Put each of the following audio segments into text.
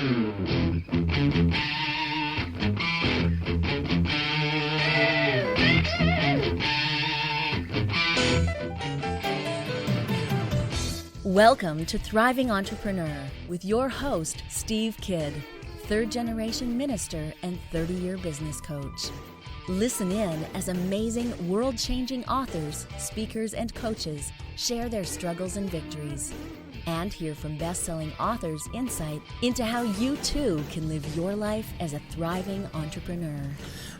Welcome to Thriving Entrepreneur with your host, Steve Kidd, third-generation minister and 30-year business coach. Listen in as amazing, world-changing authors, speakers, and coaches share their struggles and victories. And hear from best-selling authors' insight into how you too can live your life as a thriving entrepreneur.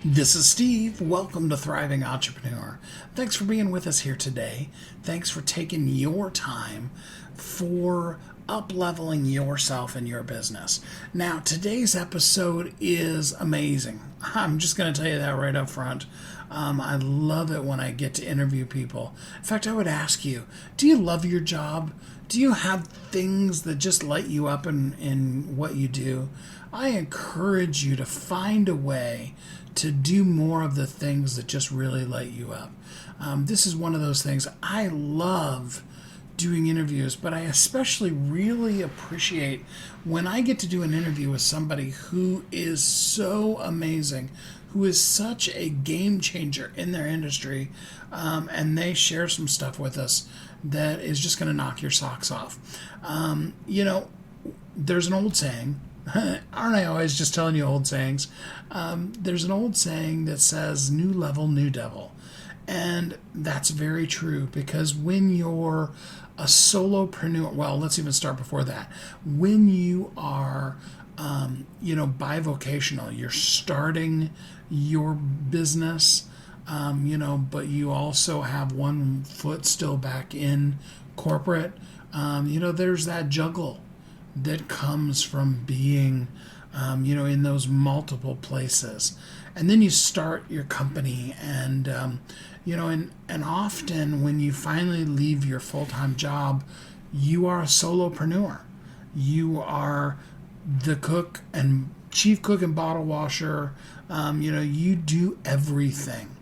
This is Steve. Welcome to Thriving Entrepreneur. Thanks for being with us here today. Thanks for taking your time for up-leveling yourself and your business. Now, today's episode is amazing. I'm just going to tell you that right up front. I love it when I get to interview people. In fact, I would ask you, do you love your job? Do you have things that just light you up in what you do? I encourage you to find a way to do more of the things that just really light you up. This is one of those things. I love doing interviews, but I especially really appreciate when I get to do an interview with somebody who is so amazing, who is such a game changer in their industry, and they share some stuff with us that is just going to knock your socks off. There's an old saying, aren't I always just telling you old sayings? There's an old saying that says, new level, new devil. And that's very true, because when you're a solopreneur, well, let's even start before that. When you are, bivocational, you're starting your business, but you also have one foot still back in corporate, there's that juggle that comes from being, in those multiple places. And then you start your company and, and often when you finally leave your full-time job, you are a solopreneur. You are the cook and chief cook and bottle washer. You do everything.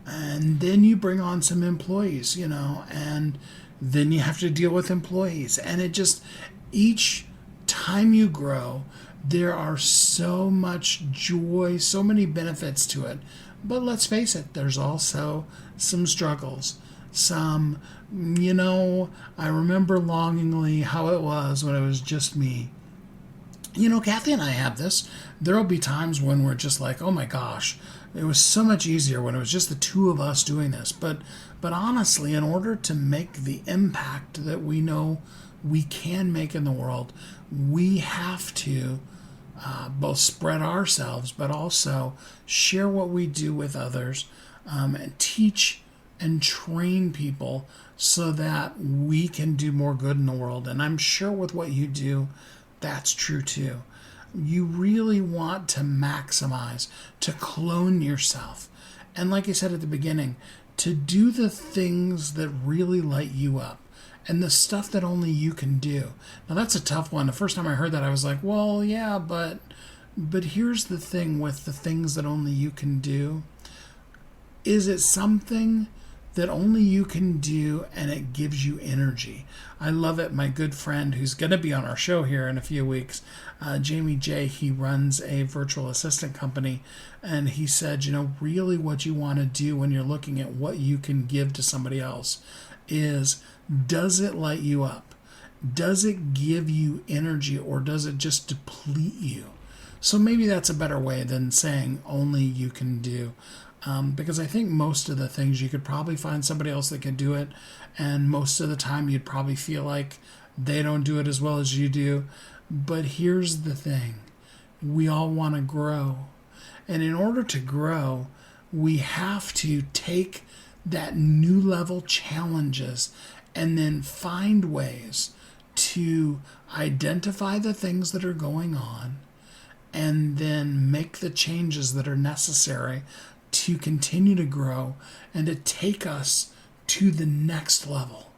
And then you bring on some employees, and then you have to deal with employees. And it just, each time you grow, there are so much joy, so many benefits to it. But let's face it, there's also some struggles. Some, I remember longingly how it was when it was just me. Kathy and I have this. There will be times when we're just like, oh my gosh, it was so much easier when it was just the two of us doing this. But honestly, in order to make the impact that we know we can make in the world, we have to both spread ourselves, but also share what we do with others, and teach and train people so that we can do more good in the world. And I'm sure with what you do, that's true too. You really want to maximize, to clone yourself. And like I said at the beginning, to do the things that really light you up. And the stuff that only you can do. Now that's a tough one. The first time I heard that, I was like, well, yeah, but here's the thing with the things that only you can do. Is it something that only you can do and it gives you energy? I love it. My good friend who's going to be on our show here in a few weeks, Jamie J., he runs a virtual assistant company, and he said, really what you want to do when you're looking at what you can give to somebody else is, does it light you up? Does it give you energy, or does it just deplete you? So maybe that's a better way than saying only you can do. Because I think most of the things you could probably find somebody else that can do it, and most of the time you'd probably feel like they don't do it as well as you do. But here's the thing. We all want to grow. And in order to grow, we have to take that new level challenges and then find ways to identify the things that are going on and then make the changes that are necessary to continue to grow and to take us to the next level.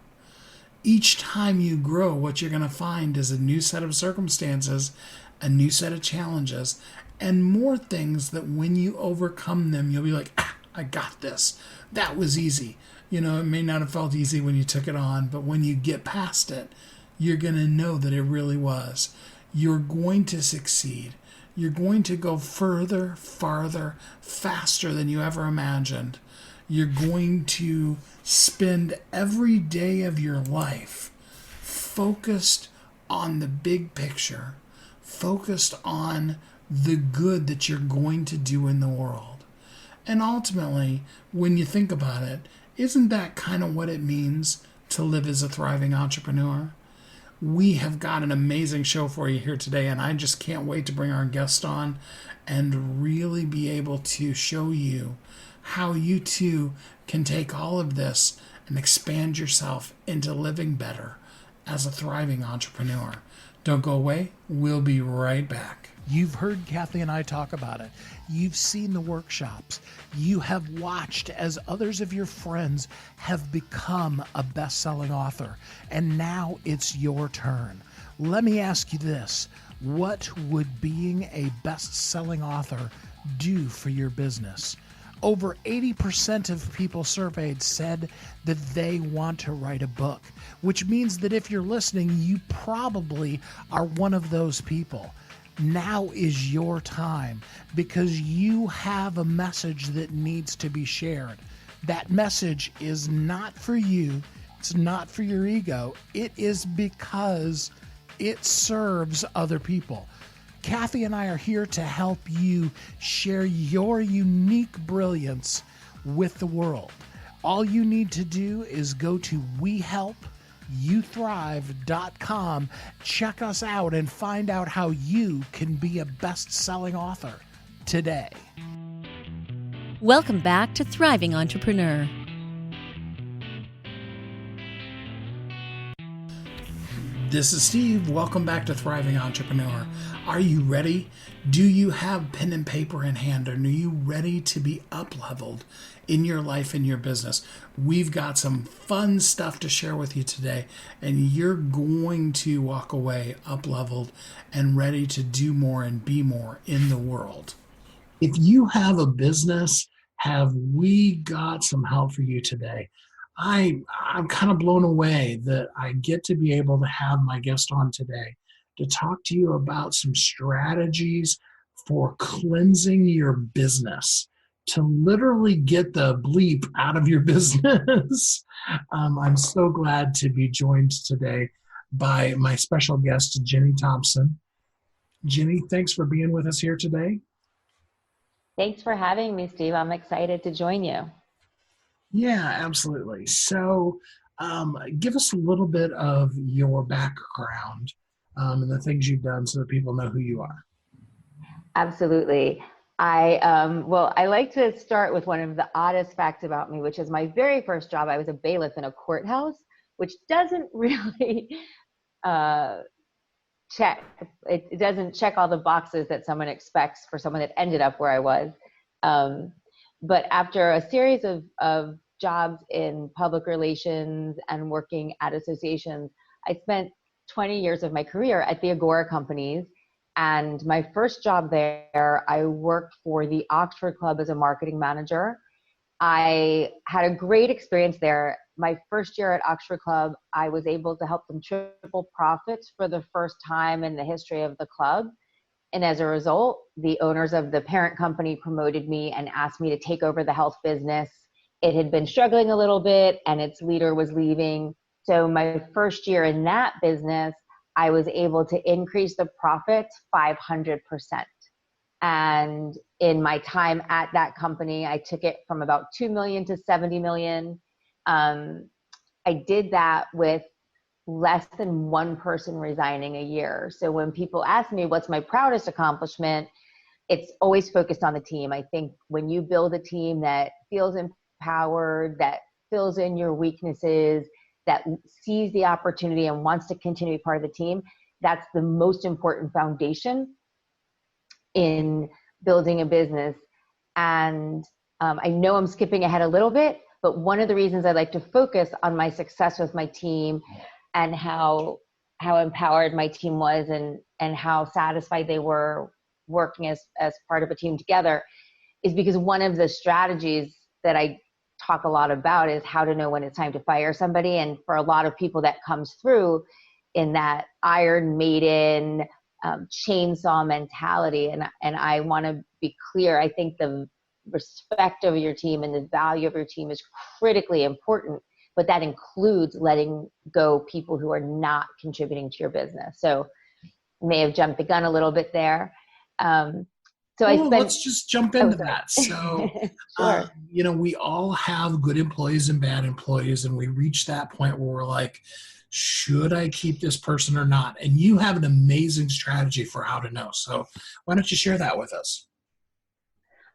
Each time you grow, what you're going to find is a new set of circumstances, a new set of challenges, and more things that when you overcome them, you'll be like, I got this. That was easy. It may not have felt easy when you took it on, but when you get past it, you're going to know that it really was. you're going to succeed. You're going to go further, farther, faster than you ever imagined. You're going to spend every day of your life focused on the big picture, focused on the good that you're going to do in the world. And ultimately, when you think about it, isn't that kind of what it means to live as a thriving entrepreneur? We have got an amazing show for you here today, and I just can't wait to bring our guest on and really be able to show you how you too can take all of this and expand yourself into living better as a thriving entrepreneur. Don't go away. We'll be right back. You've heard Kathy and I talk about it. You've seen the workshops. You have watched as others of your friends have become a best-selling author. And now it's your turn. Let me ask you this. What would being a best-selling author do for your business? Over 80% of people surveyed said that they want to write a book, which means that if you're listening, you probably are one of those people. Now is your time because you have a message that needs to be shared. That message is not for you. It's not for your ego. It is because it serves other people. Kathy and I are here to help you share your unique brilliance with the world. All you need to do is go to WeHelpYouThrive.com, check us out, and find out how you can be a best-selling author today. Welcome back to Thriving Entrepreneur. This is Steve. Welcome back to Thriving Entrepreneur. Are you ready? Do you have pen and paper in hand? Are you ready to be up-leveled in your life and your business? We've got some fun stuff to share with you today, and you're going to walk away up-leveled and ready to do more and be more in the world. If you have a business, have we got some help for you today? I'm kind of blown away that I get to be able to have my guest on today to talk to you about some strategies for cleansing your business, to literally get the bleep out of your business. I'm so glad to be joined today by my special guest, Jenny Thompson. Jenny, thanks for being with us here today. Thanks for having me, Steve. I'm excited to join you. Yeah, absolutely. So give us a little bit of your background and the things you've done so that people know who you are. Absolutely. I like to start with one of the oddest facts about me, which is my very first job. I was a bailiff in a courthouse, which doesn't really check. It doesn't check all the boxes that someone expects for someone that ended up where I was. But after a series of jobs in public relations and working at associations, I spent 20 years of my career at the Agora companies. And my first job there, I worked for the Oxford Club as a marketing manager. I had a great experience there. My first year at Oxford Club, I was able to help them triple profits for the first time in the history of the club. And as a result, the owners of the parent company promoted me and asked me to take over the health business. It had been struggling a little bit and its leader was leaving. So my first year in that business, I was able to increase the profits 500%. And in my time at that company, I took it from about 2 million to 70 million. I did that with less than one person resigning a year. So when people ask me what's my proudest accomplishment, it's always focused on the team. I think when you build a team that feels empowered, that fills in your weaknesses, that sees the opportunity and wants to continue to be part of the team, that's the most important foundation in building a business. And I know I'm skipping ahead a little bit, but one of the reasons I like to focus on my success with my team and how empowered my team was and how satisfied they were working as part of a team together is because one of the strategies that I talk a lot about is how to know when it's time to fire somebody. And for a lot of people that comes through in that Iron Maiden, chainsaw mentality. And I want to be clear. I think the respect of your team and the value of your team is critically important, but that includes letting go people who are not contributing to your business. So may have jumped the gun a little bit there. Let's just jump into that. So, sure. We all have good employees and bad employees, and we reach that point where we're like, should I keep this person or not? And you have an amazing strategy for how to know. So why don't you share that with us?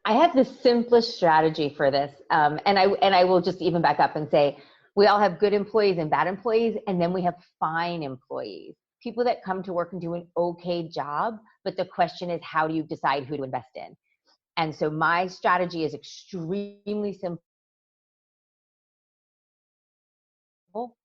I have the simplest strategy for this. And I will just even back up and say, we all have good employees and bad employees, and then we have fine employees. People that come to work and do an okay job, but the question is, how do you decide who to invest in? And so my strategy is extremely simple,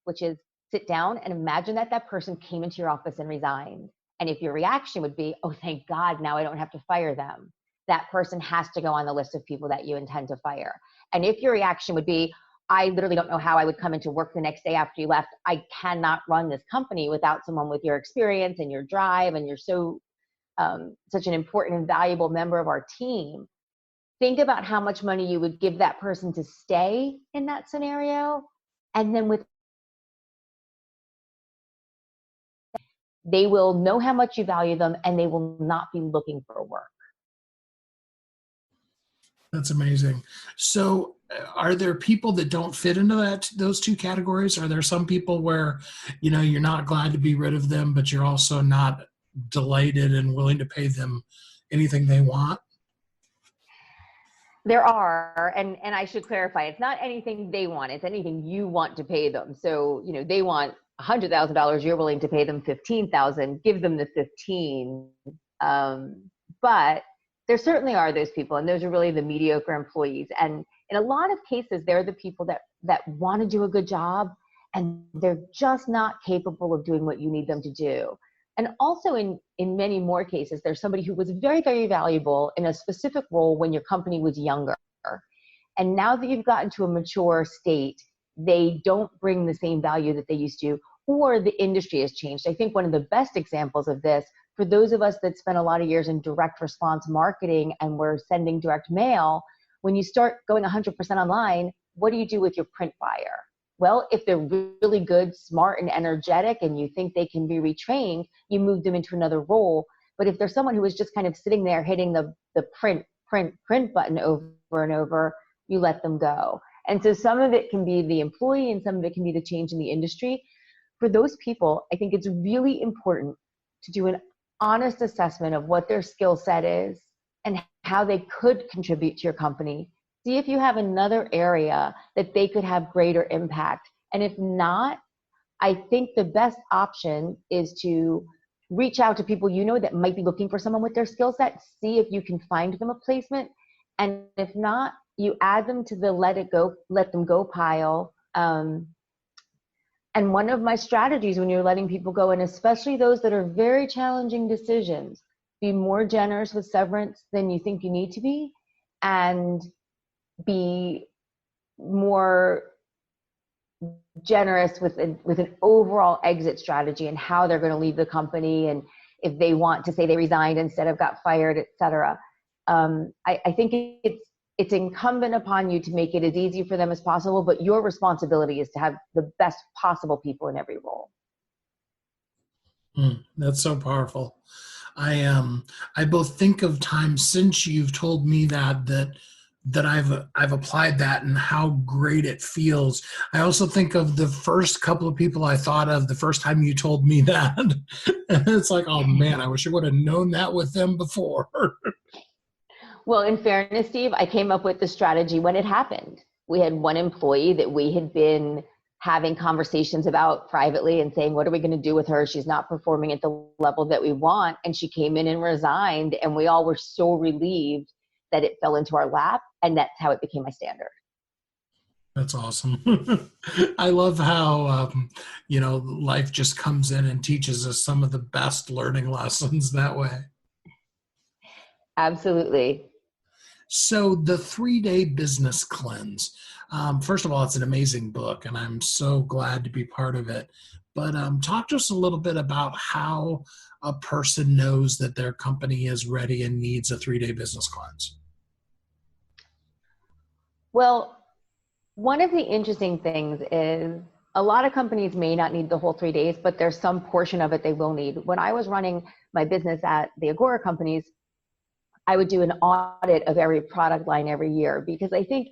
which is sit down and imagine that that person came into your office and resigned. And if your reaction would be, oh, thank God, now I don't have to fire them, that person has to go on the list of people that you intend to fire. And if your reaction would be, I literally don't know how I would come into work the next day after you left. I cannot run this company without someone with your experience and your drive, and you're so such an important and valuable member of our team. Think about how much money you would give that person to stay in that scenario, and then they will know how much you value them, and they will not be looking for work. That's amazing. So are there people that don't fit into those two categories? Are there some people where, you're not glad to be rid of them, but you're also not delighted and willing to pay them anything they want? There are, and I should clarify, it's not anything they want, it's anything you want to pay them. So, they want $100,000, you're willing to pay them $15,000, give them the 15. But there certainly are those people, and those are really the mediocre employees. And in a lot of cases, they're the people that want to do a good job, and they're just not capable of doing what you need them to do. And also in many more cases, there's somebody who was very, very valuable in a specific role when your company was younger. And now that you've gotten to a mature state, they don't bring the same value that they used to, or the industry has changed. I think one of the best examples of this, for those of us that spent a lot of years in direct response marketing and we're sending direct mail, when you start going 100% online, what do you do with your print buyer? Well, if they're really good, smart, and energetic, and you think they can be retrained, you move them into another role. But if there's someone who is just kind of sitting there hitting the print button over and over, you let them go. And so some of it can be the employee and some of it can be the change in the industry. For those people, I think it's really important to do an honest assessment of what their skill set is and how they could contribute to your company. See if you have another area that they could have greater impact. And if not, I think the best option is to reach out to people that might be looking for someone with their skill set, see if you can find them a placement. And if not, you add them to the let them go pile. And one of my strategies when you're letting people go, and especially those that are very challenging decisions, be more generous with severance than you think you need to be, and be more generous with an overall exit strategy and how they're going to leave the company, and if they want to say they resigned instead of got fired, etc. I think it's incumbent upon you to make it as easy for them as possible, but your responsibility is to have the best possible people in every role. That's so powerful. I both think of times since you've told me that I've applied that and how great it feels. I also think of the first couple of people I thought of the first time you told me that. And it's like, oh man, I wish I would have known that with them before. Well, in fairness, Steve, I came up with the strategy when it happened. We had one employee that we had been having conversations about privately and saying, what are we going to do with her? She's not performing at the level that we want. And she came in and resigned, and we all were so relieved that it fell into our lap, and that's how it became my standard. That's awesome. I love how, life just comes in and teaches us some of the best learning lessons that way. Absolutely. So the 3-Day Business Cleanse, first of all, it's an amazing book, and I'm so glad to be part of it. But talk to us a little bit about how a person knows that their company is ready and needs a 3-day business cleanse. Well, one of the interesting things is a lot of companies may not need the whole 3 days, but there's some portion of it they will need. When I was running my business at the Agora companies, I would do an audit of every product line every year, because I think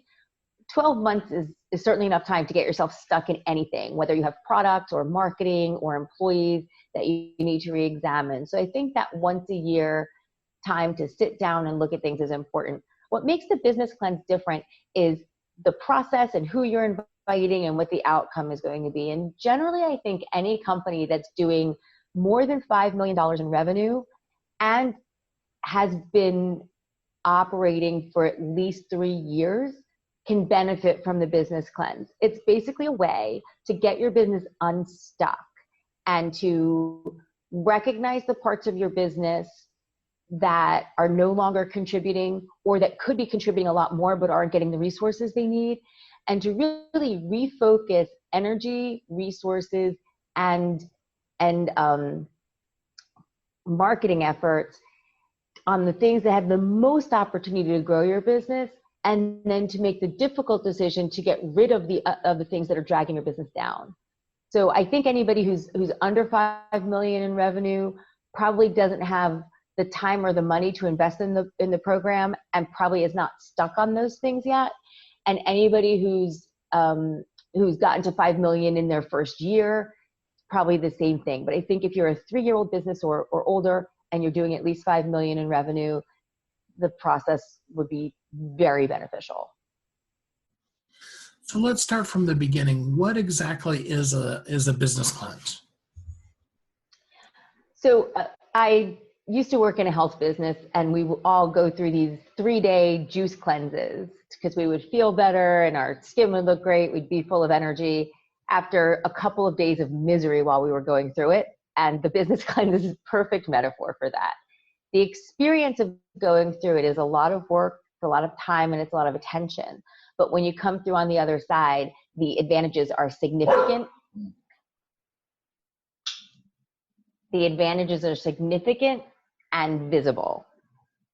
12 months is certainly enough time to get yourself stuck in anything, whether you have product or marketing or employees that you need to re-examine. So I think that once a year time to sit down and look at things is important. What makes the business cleanse different is the process and who you're inviting and what the outcome is going to be. And generally, I think any company that's doing more than $5 million in revenue and has been operating for at least 3 years can benefit from the business cleanse. It's basically a way to get your business unstuck and to recognize the parts of your business that are no longer contributing, or that could be contributing a lot more but aren't getting the resources they need, and to really refocus energy, resources, and marketing efforts on the things that have the most opportunity to grow your business, and then to make the difficult decision to get rid of the things that are dragging your business down. So I think anybody who's under 5 million in revenue probably doesn't have the time or the money to invest in the program, and probably is not stuck on those things yet. And anybody who's gotten to 5 million in their first year, probably the same thing. But I think if you're a 3-year-old business or older and you're doing at least 5 million in revenue, the process would be very beneficial. So let's start from the beginning. What exactly is a business cleanse? So I used to work in a health business, and we would all go through these 3-day juice cleanses because we would feel better and our skin would look great. We'd be full of energy after a couple of days of misery while we were going through it. And the business cleanse is a perfect metaphor for that. The experience of going through it is a lot of work, it's a lot of time, and it's a lot of attention. But when you come through on the other side, the advantages are significant. The advantages are significant and visible.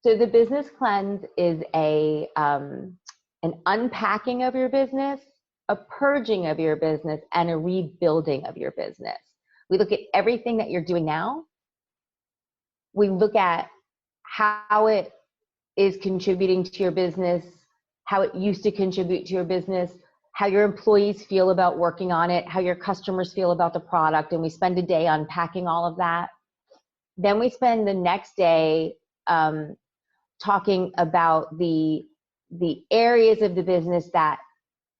So the business cleanse is an unpacking of your business, a purging of your business, and a rebuilding of your business. We look at everything that you're doing now. We look at how it is contributing to your business, how it used to contribute to your business, how your employees feel about working on it, how your customers feel about the product, and we spend a day unpacking all of that. Then we spend the next day talking about the areas of the business that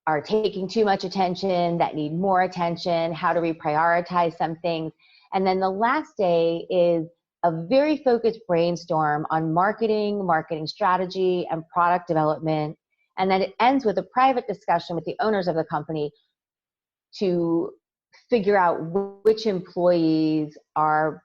are taking too much attention, that need more attention, how to reprioritize some things. And then the last day is a very focused brainstorm on marketing strategy, and product development. And then it ends with a private discussion with the owners of the company to figure out which employees are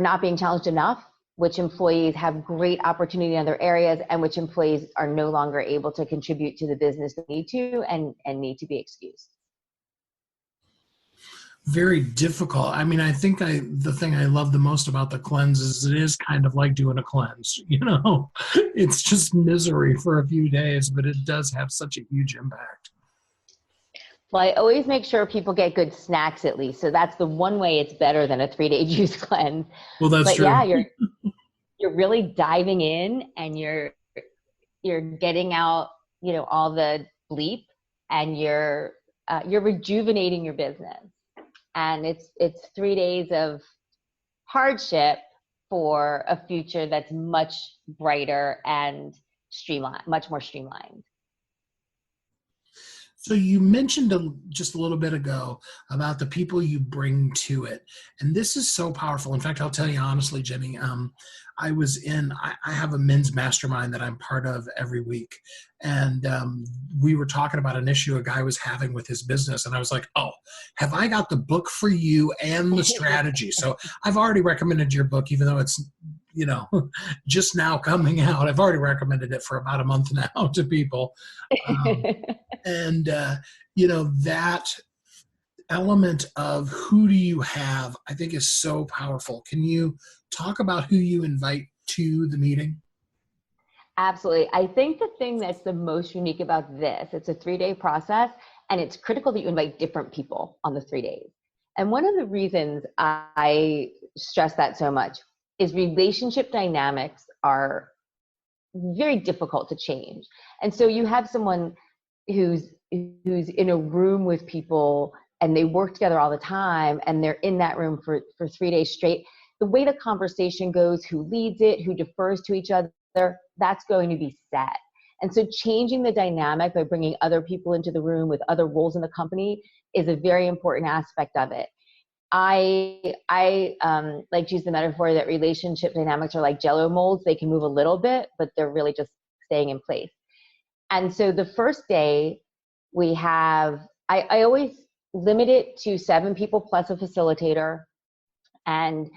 not being challenged enough, which employees have great opportunity in other areas, and which employees are no longer able to contribute to the business they need to and need to be excused. Very difficult. I mean, I think the thing I love the most about the cleanse is it is kind of like doing a cleanse, it's just misery for a few days, but it does have such a huge impact. Well, I always make sure people get good snacks at least. So that's the one way it's better than a 3-day juice cleanse. Well, that's true. Yeah, you're really diving in, and you're getting out, all the bleep, and you're rejuvenating your business. And it's 3 days of hardship for a future that's much brighter and streamlined, much more streamlined. So you mentioned just a little bit ago about the people you bring to it. And this is so powerful. In fact, I'll tell you honestly, Jenny, I have a men's mastermind that I'm part of every week. And we were talking about an issue a guy was having with his business. And I was like, oh, have I got the book for you and the strategy? So I've already recommended your book, even though it's just now coming out. I've already recommended it for about a month now to people. And, that element of who do you have, I think is so powerful. Can you talk about who you invite to the meeting? Absolutely. I think the thing that's the most unique about this, it's a 3-day process, and it's critical that you invite different people on the 3 days. And one of the reasons I stress that so much is relationship dynamics are very difficult to change. And so you have someone who's in a room with people and they work together all the time and they're in that room for 3 days straight. The way the conversation goes, who leads it, who defers to each other, that's going to be set. And so changing the dynamic by bringing other people into the room with other roles in the company is a very important aspect of it. I like to use the metaphor that relationship dynamics are like Jello molds. They can move a little bit, but they're really just staying in place. And so the first day we have, I always limit it to 7 people plus a facilitator. And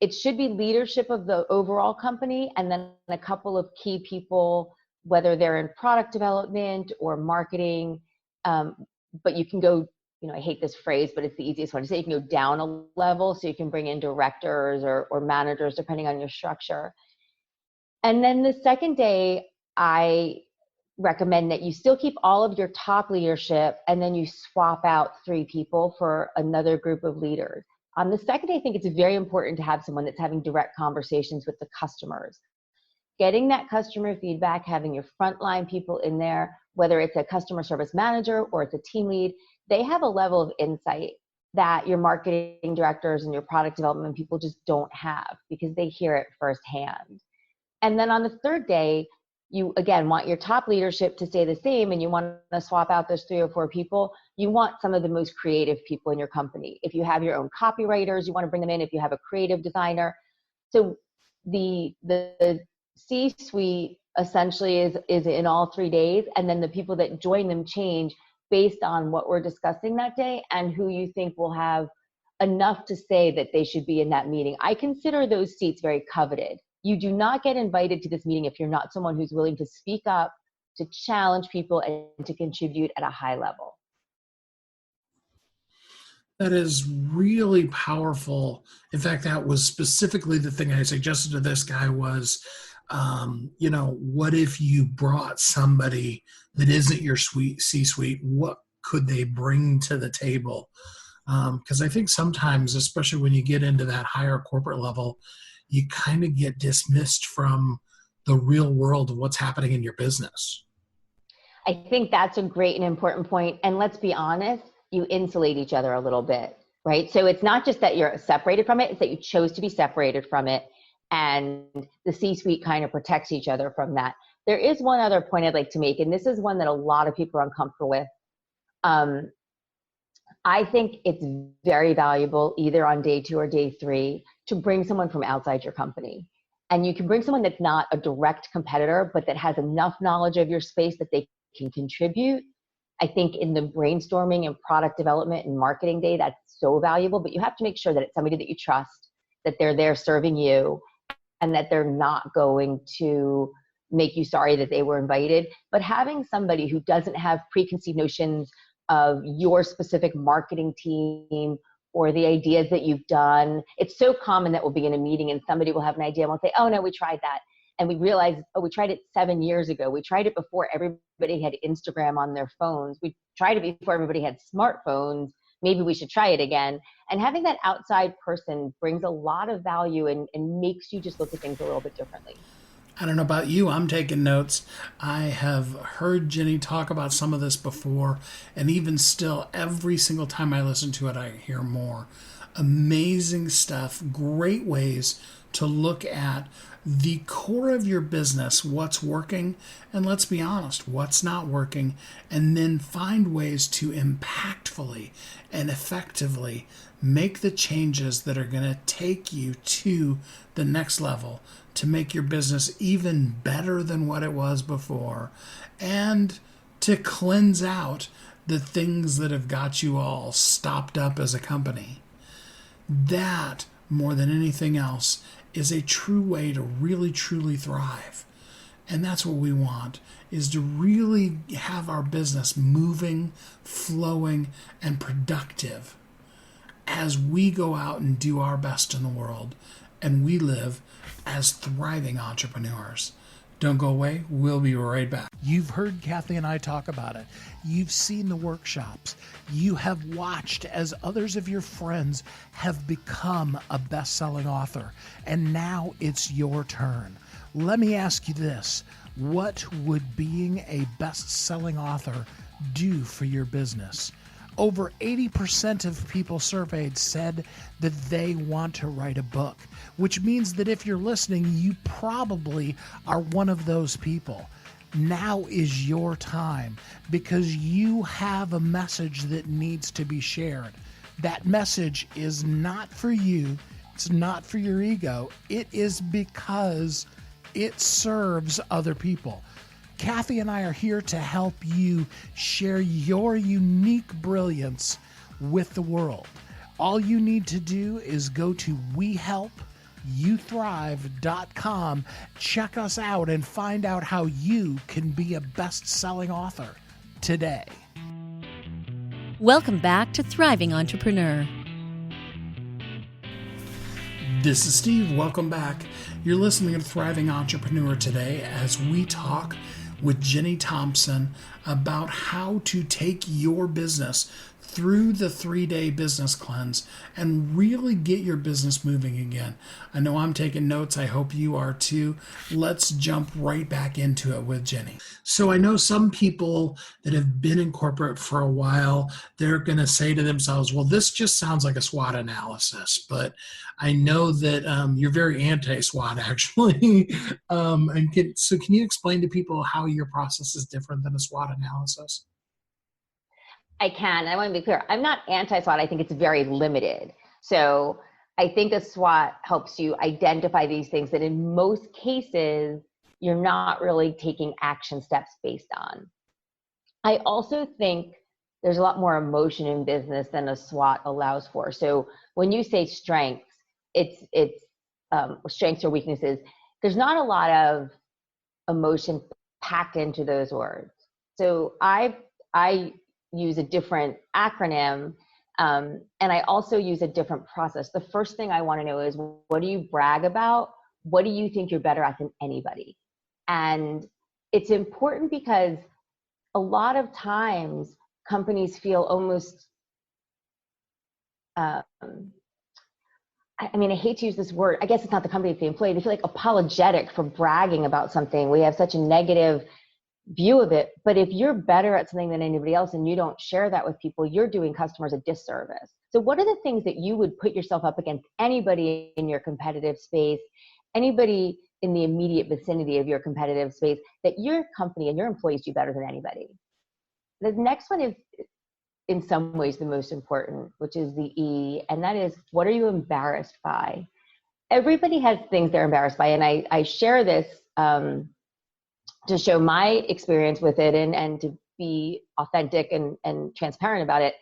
it should be leadership of the overall company and then a couple of key people, whether they're in product development or marketing. But you can go, I hate this phrase, but it's the easiest one to say. You can go down a level, so you can bring in directors or managers, depending on your structure. And then the second day, I recommend that you still keep all of your top leadership and then you swap out 3 people for another group of leaders. On the second day, I think it's very important to have someone that's having direct conversations with the customers. Getting that customer feedback, having your frontline people in there, whether it's a customer service manager or it's a team lead, they have a level of insight that your marketing directors and your product development people just don't have because they hear it firsthand. And then on the third day, you, again, want your top leadership to stay the same and you want to swap out those 3 or 4 people. You want some of the most creative people in your company. If you have your own copywriters, you want to bring them in. If you have a creative designer. So the C-suite essentially is in all 3 days. And then the people that join them change based on what we're discussing that day and who you think will have enough to say that they should be in that meeting. I consider those seats very coveted. You do not get invited to this meeting if you're not someone who's willing to speak up, to challenge people, and to contribute at a high level. That is really powerful. In fact, that was specifically the thing I suggested to this guy was, what if you brought somebody that isn't your C-suite? What could they bring to the table? Because I think sometimes, especially when you get into that higher corporate level, you kind of get dismissed from the real world of what's happening in your business. I think that's a great and important point. And let's be honest, you insulate each other a little bit, right? So it's not just that you're separated from it, it's that you chose to be separated from it. And the C-suite kind of protects each other from that. There is one other point I'd like to make, and this is one that a lot of people are uncomfortable with. I think it's very valuable either on day 2 or day 3 to bring someone from outside your company. And you can bring someone that's not a direct competitor, but that has enough knowledge of your space that they can contribute. I think in the brainstorming and product development and marketing day, that's so valuable, but you have to make sure that it's somebody that you trust, that they're there serving you, and that they're not going to make you sorry that they were invited. But having somebody who doesn't have preconceived notions of your specific marketing team or the ideas that you've done. It's so common that we'll be in a meeting and somebody will have an idea and we'll say, oh no, we tried that. And we realize, oh, we tried it 7 years ago. We tried it before everybody had Instagram on their phones. We tried it before everybody had smartphones. Maybe we should try it again. And having that outside person brings a lot of value and makes you just look at things a little bit differently. I don't know about you, I'm taking notes. I have heard Jenny talk about some of this before, and even still, every single time I listen to it, I hear more. Amazing stuff, great ways to look at the core of your business, what's working, and let's be honest, what's not working, and then find ways to impactfully and effectively make the changes that are going to take you to the next level, to make your business even better than what it was before, and to cleanse out the things that have got you all stopped up as a company. That more than anything else is a true way to really truly thrive. And that's what we want, is to really have our business moving, flowing, and productive as we go out and do our best in the world and we live as thriving entrepreneurs. Don't go away. We'll be right back. You've heard Kathy and I talk about it. You've seen the workshops. You have watched as others of your friends have become a best-selling author. And now it's your turn. Let me ask you this. What would being a best-selling author do for your business? Over 80% of people surveyed said that they want to write a book, which means that if you're listening, you probably are one of those people. Now is your time, because you have a message that needs to be shared. That message is not for you. It's not for your ego. It is because it serves other people. Kathy and I are here to help you share your unique brilliance with the world. All you need to do is go to wehelpyouthrive.com, check us out, and find out how you can be a best-selling author today. Welcome back to Thriving Entrepreneur. This is Steve. Welcome back. You're listening to Thriving Entrepreneur today as we talk with Jenny Thompson about how to take your business through the 3-day business cleanse and really get your business moving again. I know I'm taking notes. I hope you are too. Let's jump right back into it with Jenny. So I know some people that have been in corporate for a while, they're going to say to themselves, well, this just sounds like a SWOT analysis. But I know that you're very anti-SWOT, actually. Can you explain to people how your process is different than a SWOT analysis? I can. I want to be clear. I'm not anti-SWOT. I think it's very limited. So I think a SWOT helps you identify these things that in most cases, you're not really taking action steps based on. I also think there's a lot more emotion in business than a SWOT allows for. So when you say strengths, it's strengths or weaknesses. There's not a lot of emotion packed into those words. So I use a different acronym, and I also use a different process. The first thing I want to know is, what do you brag about? What do you think you're better at than anybody? And it's important because a lot of times companies feel almost, I hate to use this word. I guess it's not the company, it's the employee. They feel like apologetic for bragging about something. We have such a negative view of it. But if you're better at something than anybody else and you don't share that with people, you're doing customers a disservice. So what are the things that you would put yourself up against anybody in your competitive space, anybody in the immediate vicinity of your competitive space, that your company and your employees do better than anybody? The next one is in some ways the most important, which is the E, and that is, what are you embarrassed by? Everybody has things they're embarrassed by, and I share this to show my experience with it and to be authentic and transparent about it.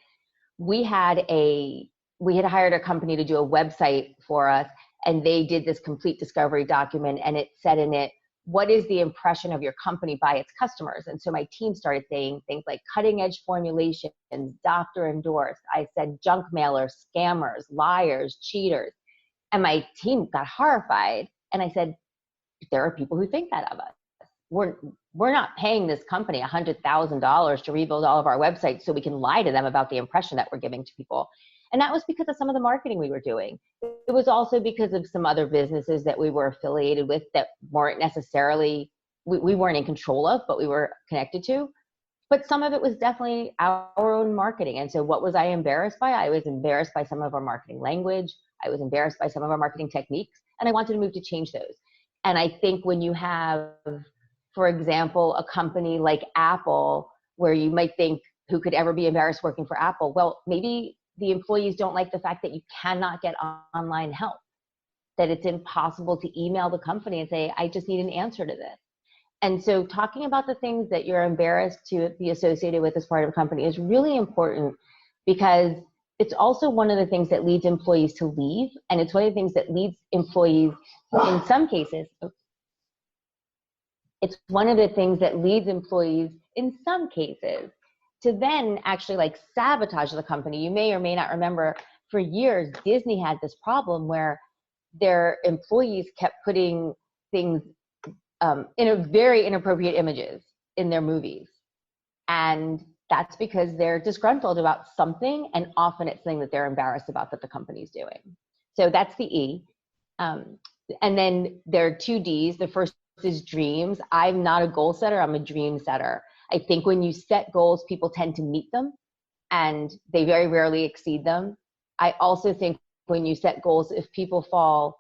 We had hired a company to do a website for us, and they did this complete discovery document, and it said in it, what is the impression of your company by its customers? And so my team started saying things like cutting edge formulations, doctor endorsed. I said junk mailers, scammers, liars, cheaters. And my team got horrified. And I said, there are people who think that of us. We're not paying this company $100,000 to rebuild all of our websites so we can lie to them about the impression that we're giving to people. And that was because of some of the marketing we were doing. It was also because of some other businesses that we were affiliated with that weren't necessarily, we weren't in control of, but we were connected to. But some of it was definitely our own marketing. And so what was I embarrassed by? I was embarrassed by some of our marketing language. I was embarrassed by some of our marketing techniques. And I wanted to move to change those. And I think when you have, for example, a company like Apple, where you might think, who could ever be embarrassed working for Apple? Well, maybe the employees don't like the fact that you cannot get online help, that it's impossible to email the company and say, I just need an answer to this. And so talking about the things that you're embarrassed to be associated with as part of a company is really important, because it's also one of the things that leads employees to leave. And it's one of the things that leads employees, in some cases, it's one of the things that leads employees in some cases to then actually like sabotage the company. You may or may not remember, for years, Disney had this problem where their employees kept putting things in a very inappropriate images in their movies. And that's because they're disgruntled about something, and often it's something that they're embarrassed about that the company's doing. So that's the E. And then there are 2 Ds. The first is dreams. I'm not a goal setter, I'm a dream setter. I think when you set goals, people tend to meet them and they very rarely exceed them. I also think when you set goals, if people fall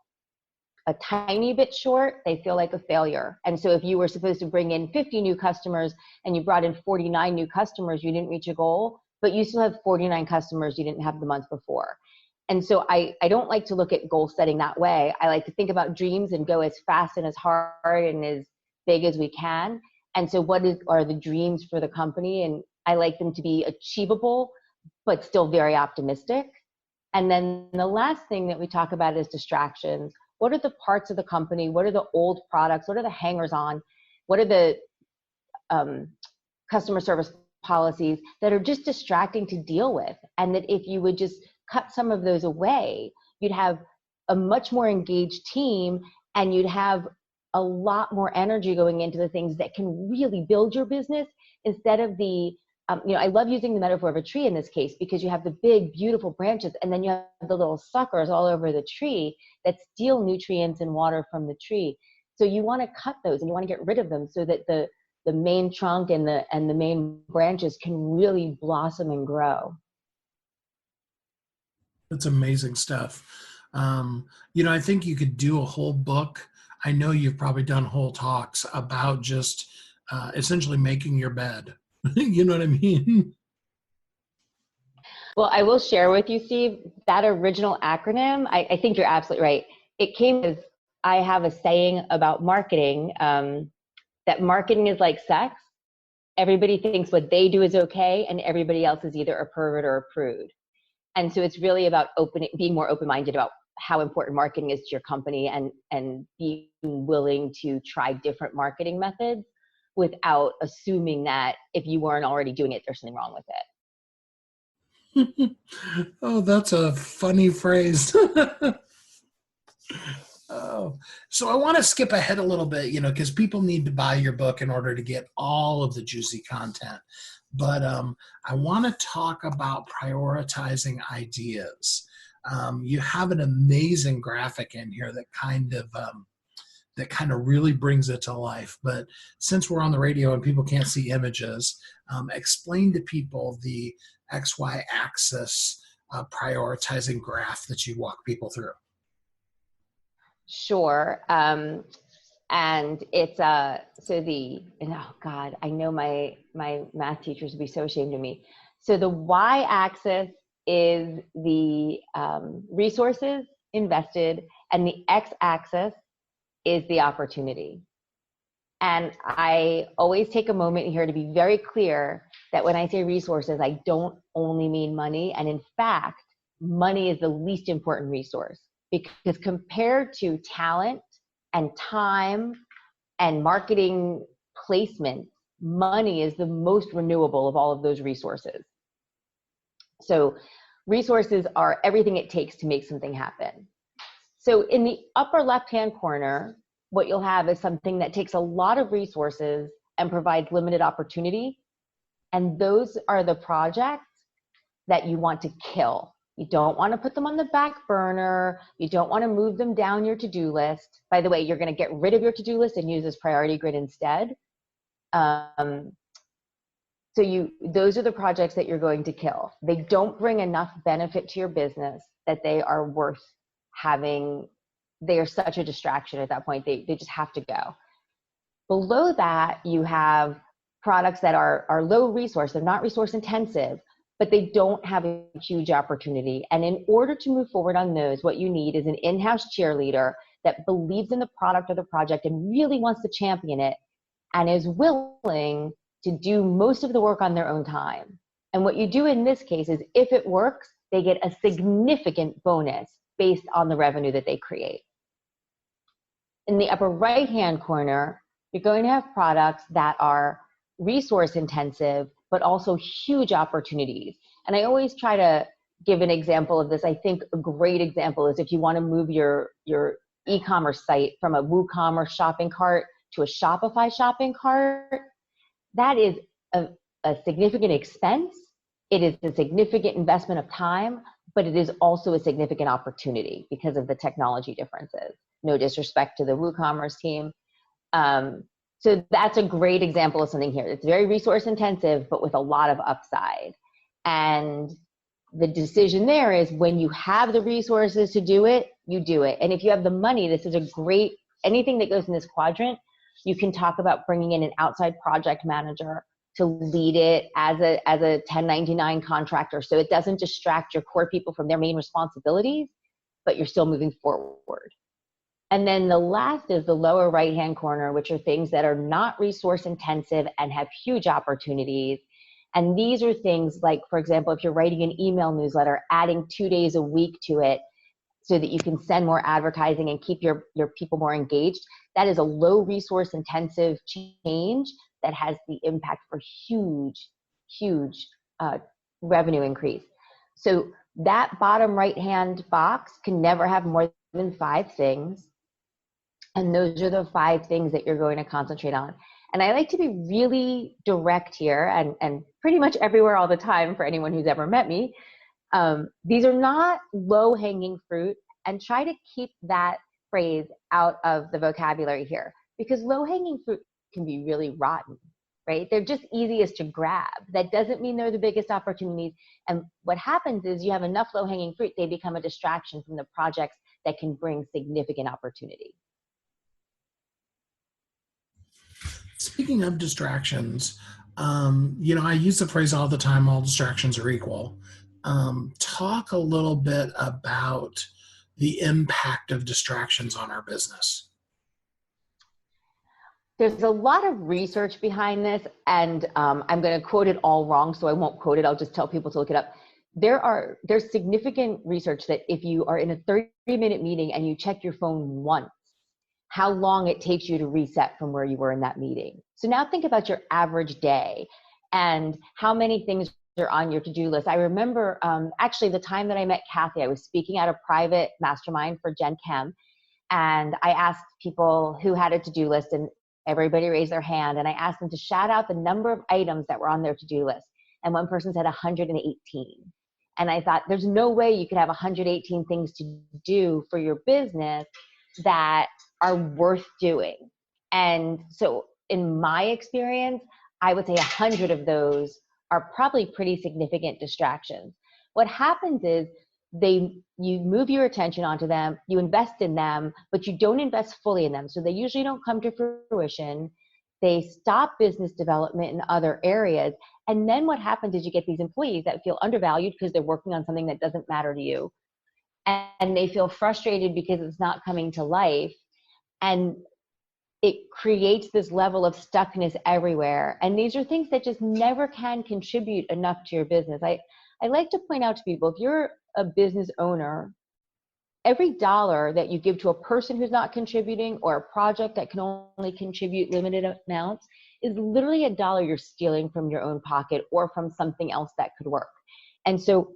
a tiny bit short, they feel like a failure. And so if you were supposed to bring in 50 new customers and you brought in 49 new customers, you didn't reach a goal, but you still have 49 customers you didn't have the month before. And so I don't like to look at goal setting that way. I like to think about dreams and go as fast and as hard and as big as we can. And so what are the dreams for the company? And I like them to be achievable, but still very optimistic. And then the last thing that we talk about is distractions. What are the parts of the company? What are the old products? What are the hangers on? What are the customer service policies that are just distracting to deal with? And that if you would just cut some of those away, you'd have a much more engaged team, and you'd have a lot more energy going into the things that can really build your business instead of the I love using the metaphor of a tree in this case, because you have the big, beautiful branches, and then you have the little suckers all over the tree that steal nutrients and water from the tree. So you want to cut those and you want to get rid of them so that the main trunk and the main branches can really blossom and grow. That's amazing stuff. I think you could do a whole book. I know you've probably done whole talks about just essentially making your bed. You know what I mean? Well, I will share with you, Steve, that original acronym, I think you're absolutely right. It came as I have a saying about marketing, that marketing is like sex. Everybody thinks what they do is okay, and everybody else is either a pervert or a prude. And so it's really about being more open-minded about how important marketing is to your company, and being willing to try different marketing methods without assuming that if you weren't already doing it, there's something wrong with it. Oh, that's a funny phrase. Oh, so I want to skip ahead a little bit, because people need to buy your book in order to get all of the juicy content. But I want to talk about prioritizing ideas. You have an amazing graphic in here that kind of really brings it to life. But since we're on the radio and people can't see images, explain to people the XY axis prioritizing graph that you walk people through. Sure. And it's I know my math teachers would be so ashamed of me. So the Y axis is the resources invested, and the X axis is the opportunity. And I always take a moment here to be very clear that when I say resources, I don't only mean money. And in fact, money is the least important resource, because compared to talent and time and marketing placement, money is the most renewable of all of those resources. So resources are everything it takes to make something happen. So in the upper left-hand corner, what you'll have is something that takes a lot of resources and provides limited opportunity. And those are the projects that you want to kill. You don't want to put them on the back burner. You don't want to move them down your to-do list. By the way, you're going to get rid of your to-do list and use this priority grid instead. Those are the projects that you're going to kill. They don't bring enough benefit to your business that they are worth having. They are such a distraction at that point. They just have to go. Below that, you have products that are low resource. They're not resource intensive, but they don't have a huge opportunity. And in order to move forward on those, what you need is an in-house cheerleader that believes in the product or the project and really wants to champion it, and is willing to do most of the work on their own time. And what you do in this case is, if it works, they get a significant bonus based on the revenue that they create. In the upper right-hand corner, you're going to have products that are resource intensive, but also huge opportunities. And I always try to give an example of this. I think a great example is if you want to move your e-commerce site from a WooCommerce shopping cart to a Shopify shopping cart, that is a significant expense. It is a significant investment of time, but it is also a significant opportunity because of the technology differences. No disrespect to the WooCommerce team. So that's a great example of something here. It's very resource intensive, but with a lot of upside. And the decision there is when you have the resources to do it, you do it. And if you have the money, this is a great, anything that goes in this quadrant, you can talk about bringing in an outside project manager to lead it as a 1099 contractor. So it doesn't distract your core people from their main responsibilities, but you're still moving forward. And then the last is the lower right-hand corner, which are things that are not resource intensive and have huge opportunities. And these are things like, for example, if you're writing an email newsletter, adding 2 days a week to it so that you can send more advertising and keep your people more engaged. That is a low resource intensive change that has the impact for huge revenue increase. So that bottom right-hand box can never have more than 5 things. And those are the 5 things that you're going to concentrate on. And I like to be really direct here and pretty much everywhere all the time for anyone who's ever met me. These are not low-hanging fruit, and try to keep that phrase out of the vocabulary here, because low-hanging fruit can be really rotten, right? They're just easiest to grab. That doesn't mean they're the biggest opportunities. And what happens is you have enough low-hanging fruit, they become a distraction from the projects that can bring significant opportunity. Speaking of distractions, I use the phrase all the time, all distractions are equal. Talk a little bit about the impact of distractions on our business. There's a lot of research behind this, and I'm going to quote it all wrong, so I won't quote it. I'll just tell people to look it up. There's significant research that if you are in a 30-minute meeting and you check your phone once, how long it takes you to reset from where you were in that meeting. So now think about your average day and how many things are on your to-do list. I remember actually the time that I met Kathy, I was speaking at a private mastermind for Gen Chem, and I asked people who had a to-do list, and everybody raised their hand, and I asked them to shout out the number of items that were on their to-do list. And one person said 118. And I thought, there's no way you could have 118 things to do for your business that are worth doing. And so in my experience, I would say 100 of those are probably pretty significant distractions. What happens is you move your attention onto them, you invest in them, but you don't invest fully in them. So they usually don't come to fruition. They stop business development in other areas. And then what happens is you get these employees that feel undervalued because they're working on something that doesn't matter to you. And they feel frustrated because it's not coming to life. And it creates this level of stuckness everywhere. And these are things that just never can contribute enough to your business. I like to point out to people, if you're a business owner, every dollar that you give to a person who's not contributing or a project that can only contribute limited amounts is literally a dollar you're stealing from your own pocket or from something else that could work. And so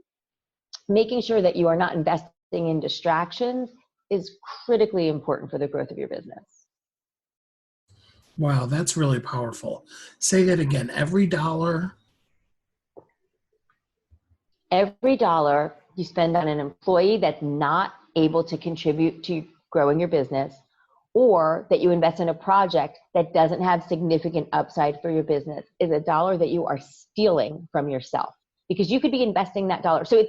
making sure that you are not investing in distractions is critically important for the growth of your business. Wow, that's really powerful. Say that again. Every dollar you spend on an employee that's not able to contribute to growing your business, or that you invest in a project that doesn't have significant upside for your business, is a dollar that you are stealing from yourself, because you could be investing that dollar. So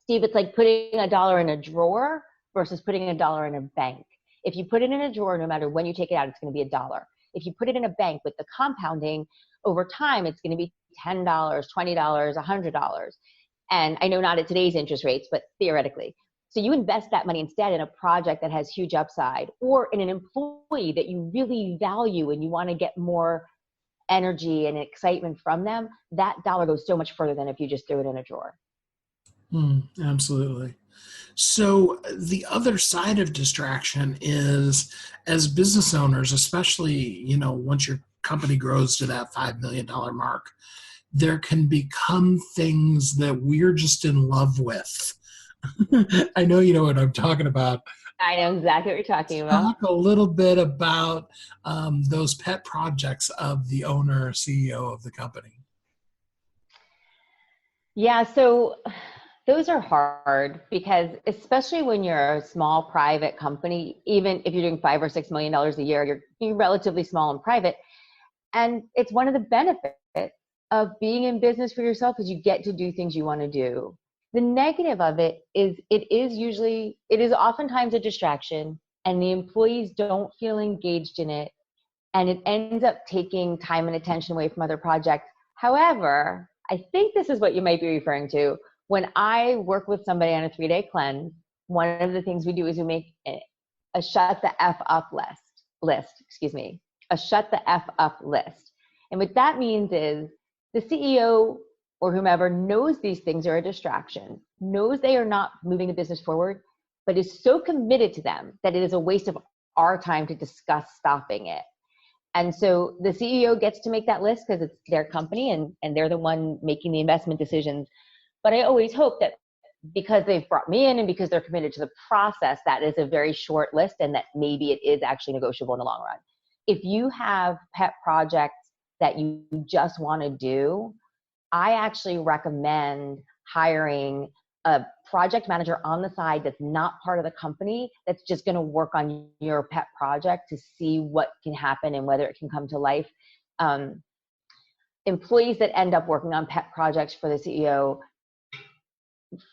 Steve, it's like putting a dollar in a drawer versus putting a dollar in a bank. If you put it in a drawer, no matter when you take it out, it's going to be a dollar. If you put it in a bank with the compounding over time, it's going to be $10, $20, $100. And I know not at today's interest rates, but theoretically. So you invest that money instead in a project that has huge upside, or in an employee that you really value and you want to get more energy and excitement from them. That dollar goes so much further than if you just threw it in a drawer. Absolutely. So the other side of distraction is, as business owners, especially, once your company grows to that $5 million mark, there can become things that we're just in love with. I know you know what I'm talking about. I know exactly what you're talking about. Talk a little bit about those pet projects of the owner, CEO of the company. Yeah, so those are hard because especially when you're a small private company, even if you're doing $5 or $6 million a year, you're relatively small and private. And it's one of the benefits of being in business for yourself is you get to do things you want to do. The negative of it is it is oftentimes a distraction and the employees don't feel engaged in it and it ends up taking time and attention away from other projects. However, I think this is what you might be referring to. When I work with somebody on a 3-day cleanse, one of the things we do is we make a shut the F up a shut the F up list. And what that means is the CEO or whomever knows these things are a distraction, knows they are not moving the business forward, but is so committed to them that it is a waste of our time to discuss stopping it. And so the CEO gets to make that list because it's their company and they're the one making the investment decisions. But I always hope that because they've brought me in and because they're committed to the process, that is a very short list and that maybe it is actually negotiable in the long run. If you have pet projects that you just want to do, I actually recommend hiring a project manager on the side that's not part of the company, that's just going to work on your pet project to see what can happen and whether it can come to life. Employees that end up working on pet projects for the CEO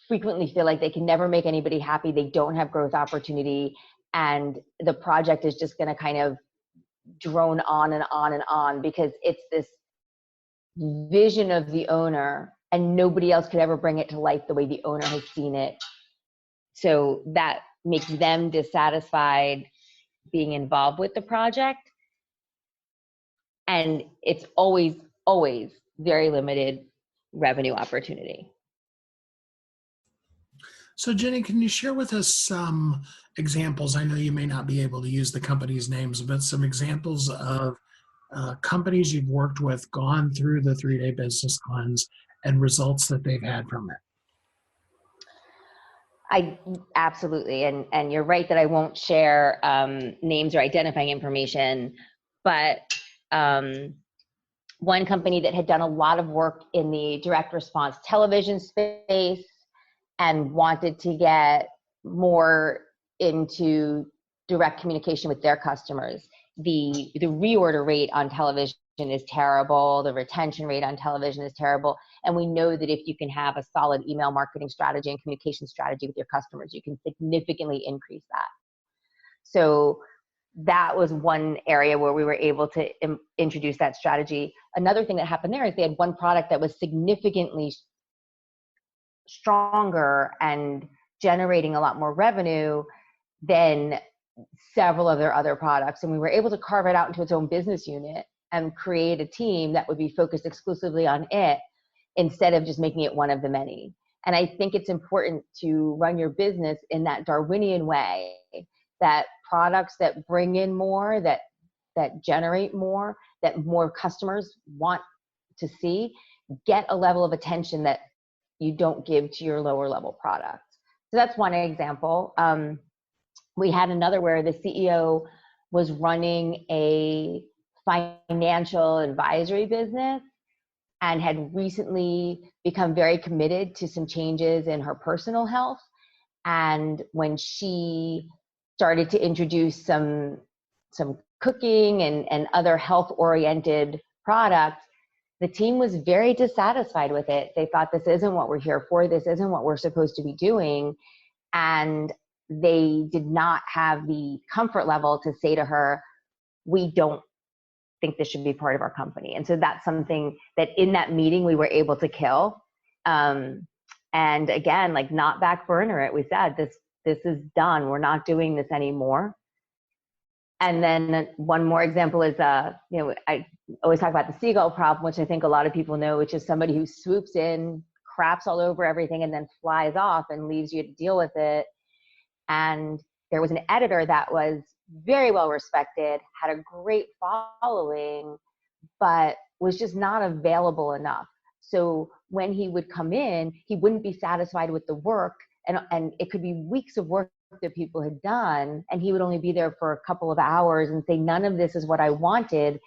frequently feel like they can never make anybody happy. They don't have growth opportunity. And the project is just going to kind of drone on and on and on because it's this vision of the owner and nobody else could ever bring it to life the way the owner has seen it. So that makes them dissatisfied being involved with the project. And it's always, always very limited revenue opportunity. So, Jenny, can you share with us some examples? I know you may not be able to use the company's names, but some examples of companies you've worked with, gone through the 3-day business cleanse, and results that they've had from it. I absolutely, and you're right that I won't share names or identifying information, but one company that had done a lot of work in the direct response television space and wanted to get more into direct communication with their customers. The reorder rate on television is terrible. The retention rate on television is terrible. And we know that if you can have a solid email marketing strategy and communication strategy with your customers, you can significantly increase that. So that was one area where we were able to introduce that strategy. Another thing that happened there is they had one product that was significantly stronger and generating a lot more revenue than several of their other products. And we were able to carve it out into its own business unit and create a team that would be focused exclusively on it instead of just making it one of the many. And I think it's important to run your business in that Darwinian way, that products that bring in more, that generate more, that more customers want to see, get a level of attention that you don't give to your lower level products. So that's one example. We had another where the CEO was running a financial advisory business and had recently become very committed to some changes in her personal health. And when she started to introduce some cooking and other health-oriented products, the team was very dissatisfied with it. They thought, this isn't what we're here for. This isn't what we're supposed to be doing. And they did not have the comfort level to say to her, we don't think this should be part of our company. And so that's something that in that meeting we were able to kill. And again, like, not back burner it. We said, this is done. We're not doing this anymore. And then one more example is, I always talk about the seagull problem, which I think a lot of people know, which is somebody who swoops in, craps all over everything and then flies off and leaves you to deal with it. And there was an editor that was very well respected, had a great following, but was just not available enough. So when he would come in, he wouldn't be satisfied with the work, and it could be weeks of work that people had done, and he would only be there for a couple of hours and say, none of this is what I wanted,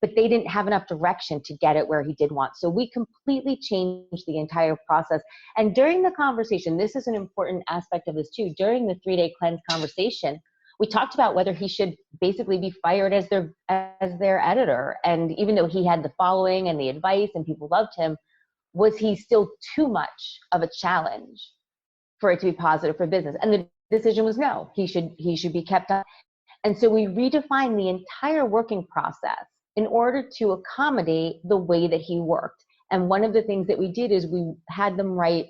but they didn't have enough direction to get it where he did want. So we completely changed the entire process. And during the conversation, this is an important aspect of this too, during the 3-day cleanse conversation, we talked about whether he should basically be fired as their editor. And even though he had the following and the advice and people loved him, was he still too much of a challenge for it to be positive for business? And the decision was no, he should be kept up. And so we redefined the entire working process in order to accommodate the way that he worked. And one of the things that we did is we had them write,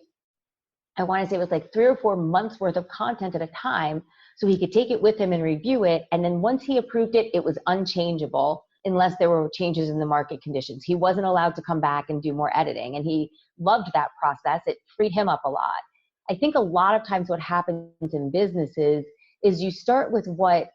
I want to say it was like 3 or 4 months worth of content at a time, so he could take it with him and review it. And then once he approved it, it was unchangeable unless there were changes in the market conditions. He wasn't allowed to come back and do more editing. And he loved that process. It freed him up a lot. I think a lot of times what happens in businesses is you start with what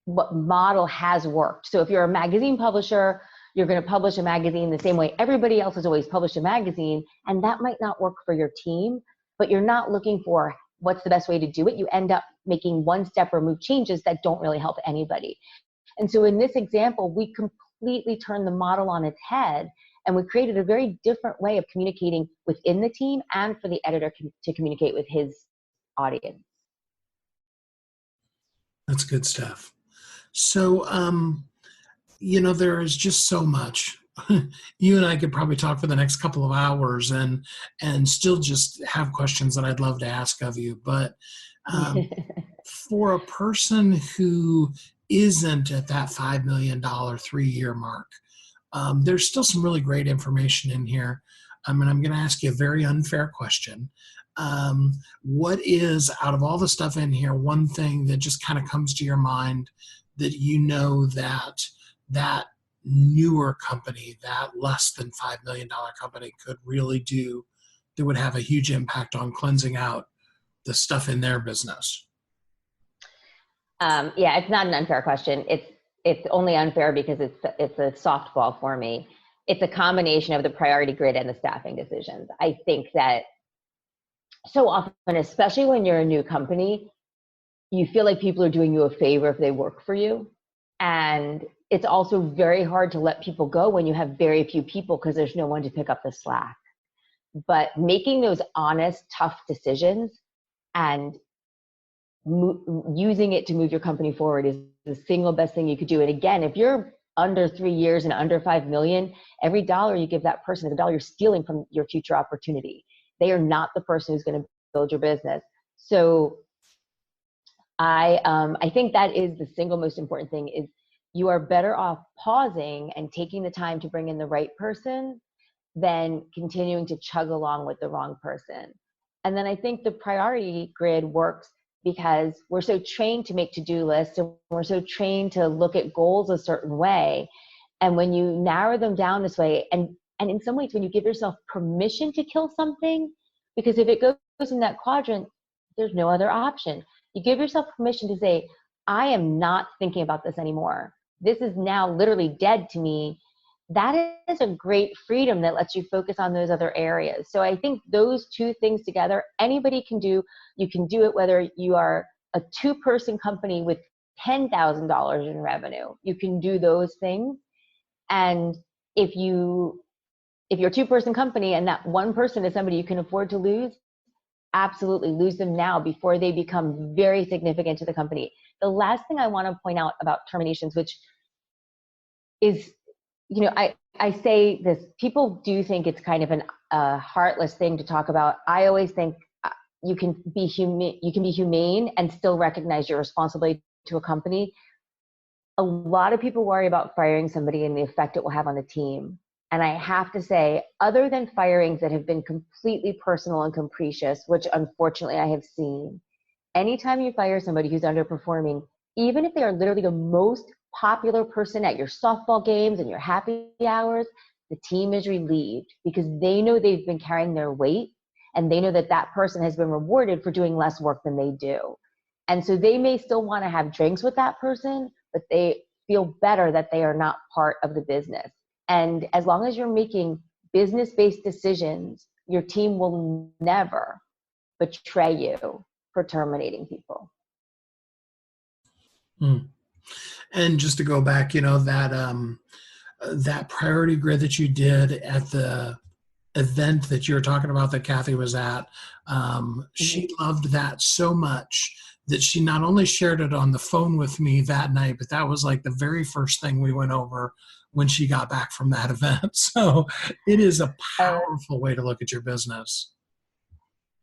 model has worked. So if you're a magazine publisher, you're going to publish a magazine the same way everybody else has always published a magazine, and that might not work for your team, but you're not looking for what's the best way to do it. You end up making one step remove changes that don't really help anybody. And so in this example, we completely turned the model on its head, and we created a very different way of communicating within the team and for the editor to communicate with his audience. That's good stuff. So, there is just so much. You and I could probably talk for the next couple of hours and still just have questions that I'd love to ask of you. But for a person who isn't at that $5 million 3-year mark, there's still some really great information in here. And I'm going to ask you a very unfair question. What is, out of all the stuff in here, one thing that just kind of comes to your mind that that newer company, that less than $5 million company could really do that would have a huge impact on cleansing out the stuff in their business? Yeah, it's not an unfair question. It's only unfair because it's a softball for me. It's a combination of the priority grid and the staffing decisions. I think that so often, especially when you're a new company, you feel like people are doing you a favor if they work for you. And it's also very hard to let people go when you have very few people because there's no one to pick up the slack. But making those honest, tough decisions and using it to move your company forward is the single best thing you could do. And again, if you're under 3 years and under 5 million, every dollar you give that person is a dollar you're stealing from your future opportunity. They are not the person who's going to build your business. So I think that is the single most important thing, is you are better off pausing and taking the time to bring in the right person than continuing to chug along with the wrong person. And then I think the priority grid works because we're so trained to make to-do lists, and we're so trained to look at goals a certain way. And when you narrow them down this way, and in some ways, when you give yourself permission to kill something, because if it goes in that quadrant, there's no other option. You give yourself permission to say, I am not thinking about this anymore. This is now literally dead to me. That is a great freedom that lets you focus on those other areas. So I think those two things together, anybody can do. You can do it whether you are a 2-person company with $10,000 in revenue. You can do those things. And if you're a 2-person company and that one person is somebody you can afford to lose, absolutely lose them now before they become very significant to the company. The last thing I want to point out about terminations, which is, I say this, people do think it's kind of a heartless thing to talk about. I always think you can be humane and still recognize your responsibility to a company. A lot of people worry about firing somebody and the effect it will have on the team. And I have to say, other than firings that have been completely personal and capricious, which unfortunately I have seen, anytime you fire somebody who's underperforming, even if they are literally the most popular person at your softball games and your happy hours, the team is relieved because they know they've been carrying their weight, and they know that that person has been rewarded for doing less work than they do. And so they may still want to have drinks with that person, but they feel better that they are not part of the business. And as long as you're making business-based decisions, your team will never betray you for terminating people. And just to go back, that priority grid that you did at the event that you were talking about that Kathy was at, she loved that so much that she not only shared it on the phone with me that night, but that was like the very first thing we went over when she got back from that event. So it is a powerful way to look at your business.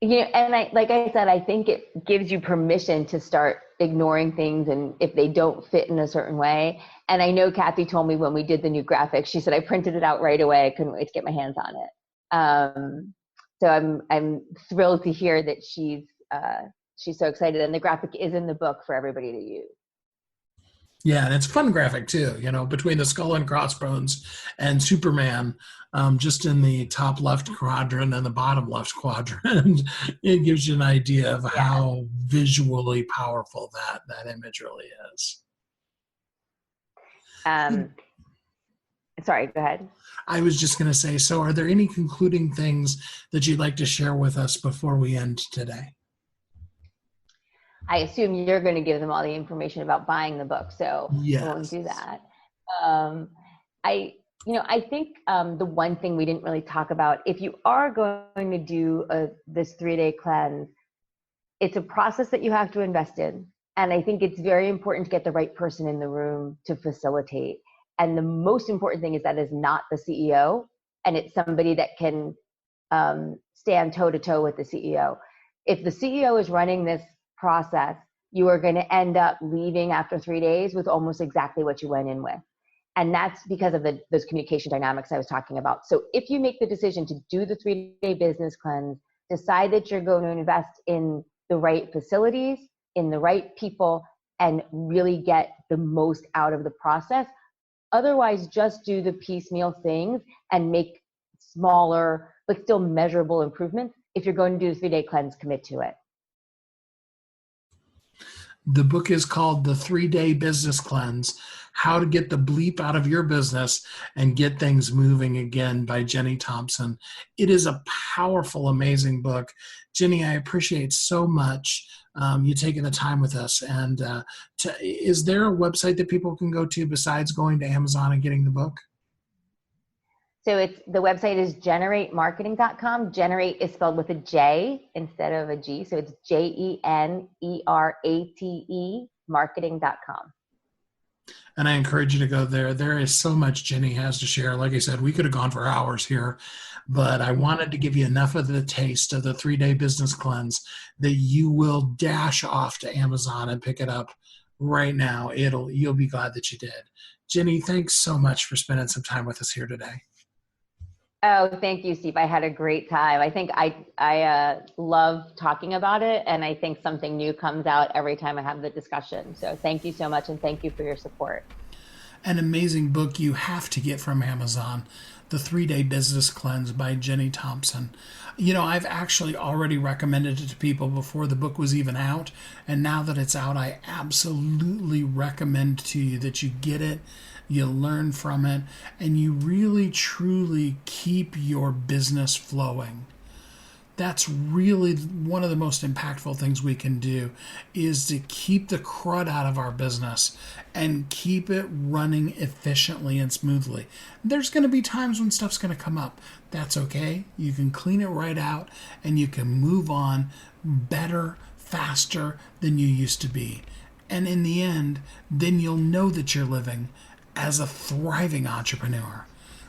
And like I said, I think it gives you permission to start ignoring things, and if they don't fit in a certain way. And I know Kathy told me when we did the new graphics, she said, I printed it out right away. I couldn't wait to get my hands on it. So I'm thrilled to hear that she's so excited, and the graphic is in the book for everybody to use. Yeah, and it's a fun graphic too, between the skull and crossbones and Superman, just in the top left quadrant and the bottom left quadrant. It gives you an idea of how visually powerful that image really is. Sorry, go ahead. I was just going to say, so are there any concluding things that you'd like to share with us before we end today? I assume you're going to give them all the information about buying the book, so yes. I won't do that. I think the one thing we didn't really talk about, if you are going to do this 3-day cleanse, it's a process that you have to invest in. And I think it's very important to get the right person in the room to facilitate. And the most important thing is that is not the CEO, and it's somebody that can stand toe-to-toe with the CEO. If the CEO is running this process, you are going to end up leaving after 3 days with almost exactly what you went in with. And that's because of those communication dynamics I was talking about. So if you make the decision to do the 3-day business cleanse, decide that you're going to invest in the right facilities, in the right people, and really get the most out of the process. Otherwise, just do the piecemeal things and make smaller but still measurable improvements. If you're going to do the 3-day cleanse, commit to it. The book is called The 3-Day Business Cleanse, How to Get the Bleep Out of Your Business and Get Things Moving Again by Jenny Thompson. It is a powerful, amazing book. Jenny, I appreciate so much you taking the time with us. And is there a website that people can go to besides going to Amazon and getting the book? So the website is generatemarketing.com. Generate is spelled with a J instead of a G. So it's JENERATE marketing.com. And I encourage you to go there. There is so much Jenny has to share. Like I said, we could have gone for hours here, but I wanted to give you enough of the taste of the 3-day business cleanse that you will dash off to Amazon and pick it up right now. You'll be glad that you did. Jenny, thanks so much for spending some time with us here today. Oh, thank you, Steve. I had a great time. I think I love talking about it, and I think something new comes out every time I have the discussion. So thank you so much, and thank you for your support. An amazing book you have to get from Amazon, The 3-Day Business Cleanse by Jenny Thompson. I've actually already recommended it to people before the book was even out, and now that it's out, I absolutely recommend to you that you get it, you learn from it, and you really, truly keep your business flowing. That's really one of the most impactful things we can do, is to keep the crud out of our business and keep it running efficiently and smoothly. There's going to be times when stuff's going to come up. That's okay. You can clean it right out and you can move on better, faster than you used to be. And in the end, then you'll know that you're living as a thriving entrepreneur.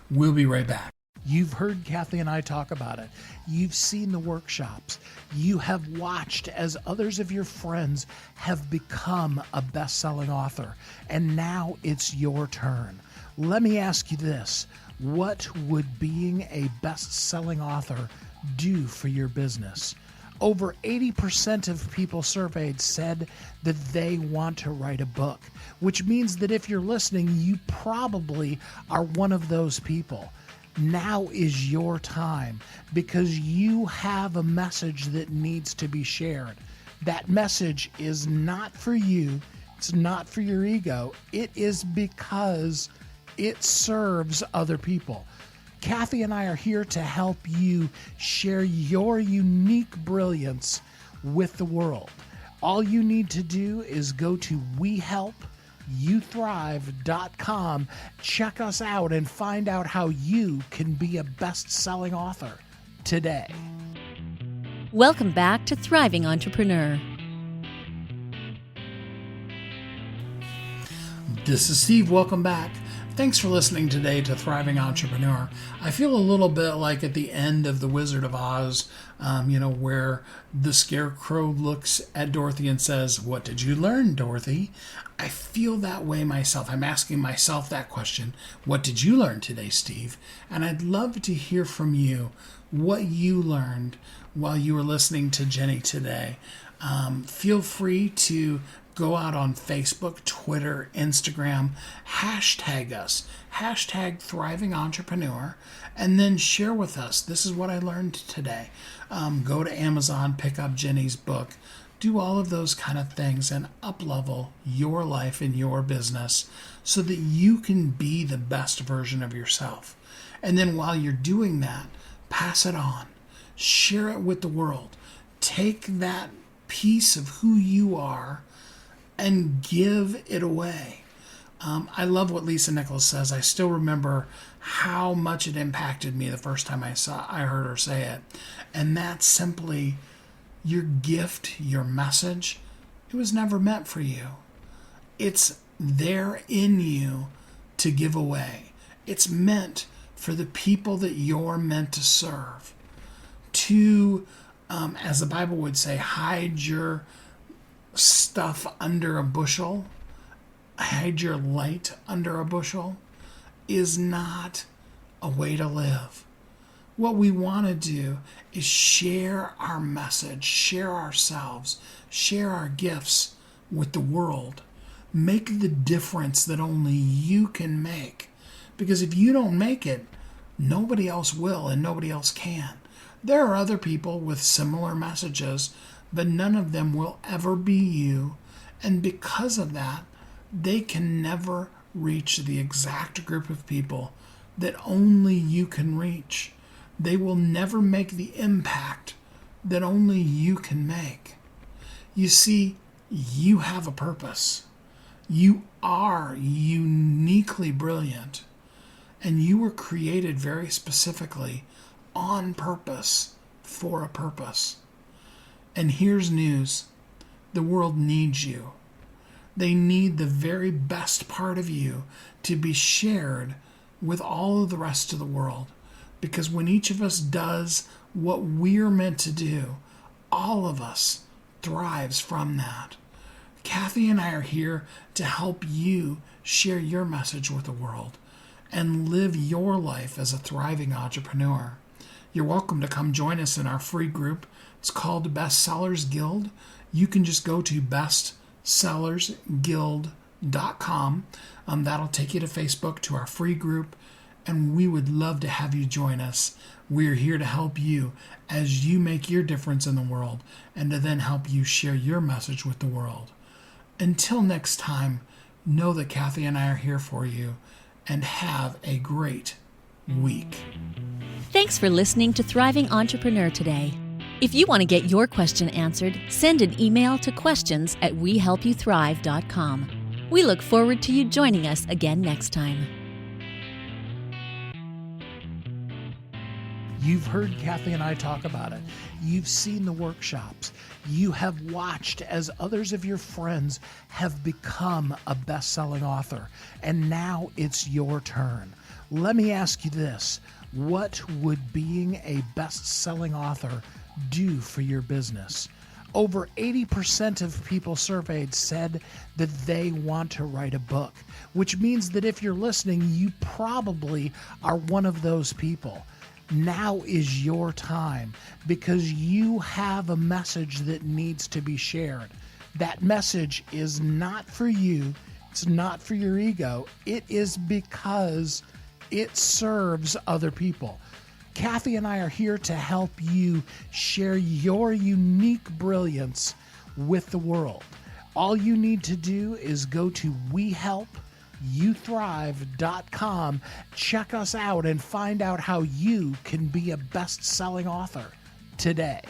We'll be right back. You've heard Kathy and I talk about it. You've seen the workshops. You have watched as others of your friends have become a best-selling author. And now it's your turn. Let me ask you this. What would being a best-selling author do for your business? Over 80% of people surveyed said that they want to write a book, which means that if you're listening, you probably are one of those people. Now is your time because you have a message that needs to be shared. That message is not for you. It's not for your ego. It is because it serves other people. Kathy and I are here to help you share your unique brilliance with the world. All you need to do is go to WeHelpYouThrive.com, check us out, and find out how you can be a best-selling author today. Welcome back to Thriving Entrepreneur. This is Steve. Welcome back. Thanks for listening today to Thriving Entrepreneur. I feel a little bit like at the end of The Wizard of Oz, where the Scarecrow looks at Dorothy and says, "What did you learn, Dorothy?" I feel that way myself. I'm asking myself that question. What did you learn today, Steve? And I'd love to hear from you what you learned while you were listening to Jenny today. Feel free to go out on Facebook, Twitter, Instagram, hashtag us, hashtag Thriving Entrepreneur, and then share with us, this is what I learned today. Go to Amazon, pick up Jenny's book, do all of those kind of things and uplevel your life and your business so that you can be the best version of yourself. And then while you're doing that, pass it on, share it with the world. Take that piece of who you are and give it away. I love what Lisa Nichols says. I still remember how much it impacted me the first time I heard her say it. And that's simply your gift, your message. It was never meant for you. It's there in you to give away. It's meant for the people that you're meant to serve. To, as the Bible would say, hide your stuff under a bushel, hide your light under a bushel, is not a way to live. What we want to do is share our message, share ourselves, share our gifts with the world. Make the difference that only you can make. Because if you don't make it, nobody else will and nobody else can. There are other people with similar messages, but none of them will ever be you. And because of that, they can never reach the exact group of people that only you can reach. They will never make the impact that only you can make. You see, you have a purpose. You are uniquely brilliant, and you were created very specifically on purpose for a purpose. And here's news. The world needs you. They need the very best part of you to be shared with all of the rest of the world. Because when each of us does what we're meant to do, all of us thrives from that. Kathy and I are here to help you share your message with the world and live your life as a thriving entrepreneur. You're welcome to come join us in our free group. It's called Bestsellers Guild. You can just go to bestsellersguild.com. That'll take you to Facebook, to our free group, and we would love to have you join us. We're here to help you as you make your difference in the world and to then help you share your message with the world. Until next time, know that Kathy and I are here for you, and have a great week. Thanks for listening to Thriving Entrepreneur today. If you want to get your question answered, send an email to questions@wehelpyouthrive.com. We look forward to you joining us again next time. You've heard Kathy and I talk about it. You've seen the workshops. You have watched as others of your friends have become a best-selling author. And now it's your turn. Let me ask you this. What would being a best-selling author do for your business? Over 80% of people surveyed said that they want to write a book, which means that if you're listening, you probably are one of those people. Now is your time because you have a message that needs to be shared. That message is not for you. It's not for your ego. It is because it serves other people. Kathy and I are here to help you share your unique brilliance with the world. All you need to do is go to WeHelpYouThrive.com, check us out, and find out how you can be a best-selling author today.